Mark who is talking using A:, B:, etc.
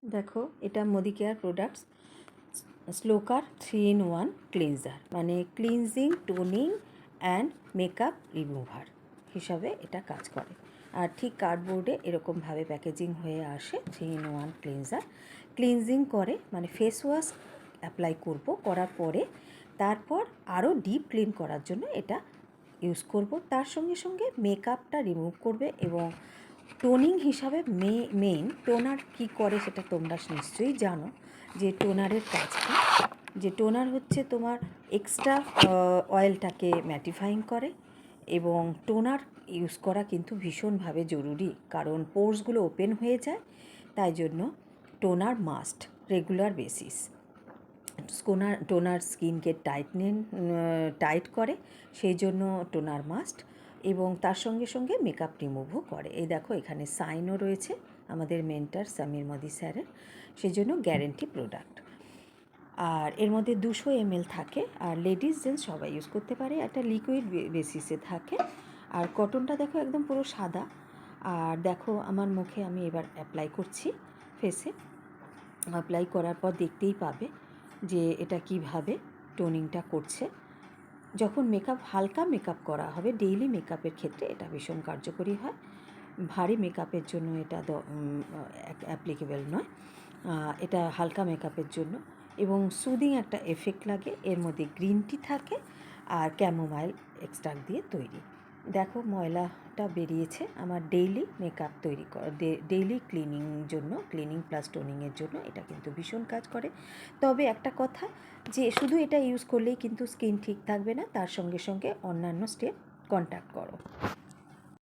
A: দেখো, এটা Modi care products স্লোকার 3-in-1 ক্লিনজার, মানে cleansing, toning and makeup remover হিসাবে এটা কাজ করে। আর ঠিক কার্ডবোর্ডে এরকমভাবে প্যাকেজিং হয়ে আসে 3-in-1 ক্লিনজার। ক্লিনজিং করে, মানে ফেস ওয়াশ অ্যাপ্লাই করার পরে তারপর আরও ডিপ ক্লিন করার জন্য এটা ইউজ করব। তার সঙ্গে সঙ্গে মেকআপটা রিমুভ করবে এবং টোনিং হিসাবে মেইন টোনার কি করে সেটা তোমরা নিশ্চয়ই জানো, যে টোনারের কাজ কি। যে টোনার হচ্ছে তোমার এক্সট্রা অয়েলটাকে ম্যাটিফাইং করে, এবং টোনার ইউজ করা কিন্তু ভীষণভাবে জরুরি, কারণ পোর্সগুলো ওপেন হয়ে যায়। তাই জন্য toner must, regular basis. Toner স্কিনকে টাইট করে, সেই জন্য টোনার মাস্ট, এবং তার সঙ্গে সঙ্গে মেকআপ রিমুভও করে। এই দেখো, এখানে সাইনও রয়েছে আমাদের মেন্টার সমীর মোদি স্যারের, সেই জন্য গ্যারেন্টি প্রোডাক্ট। আর এর মধ্যে 200 ml থাকে, আর লেডিস জেন্টস সবাই ইউজ করতে পারে। একটা লিকুইড বেসিসে থাকে, আর কটনটা দেখো একদম পুরো সাদা। আর দেখো, আমার মুখে আমি এবার অ্যাপ্লাই করছি, ফেসে অ্যাপ্লাই করার পর দেখতেই পাবে যে এটা কিভাবে টোনিংটা করছে। যখন হালকা মেকআপ করা হবে, ডেইলি মেকআপের ক্ষেত্রে এটা ভীষণ কার্যকরী হয়। ভারী মেকআপের জন্য এটা অ্যাপ্লিকেবল নয়, এটা হালকা মেকআপের জন্য। এবং সুদিং একটা এফেক্ট লাগে। এর মধ্যে গ্রিন টি থাকে আর ক্যামোমাইল এক্সট্রাক্ট দিয়ে তৈরি। দেখো, ময়লাটা বেরিয়েছে। আমার ডেইলি মেকআপ তৈরি ডেইলি ক্লিনিং প্লাস টোনিংয়ের জন্য এটা কিন্তু ভীষণ কাজ করে। তবে একটা কথা, যে শুধু এটা ইউজ করলেই কিন্তু স্কিন ঠিক থাকবে না, তার সঙ্গে সঙ্গে অন্যান্য স্টেপ কন্ট্যাক্ট করো।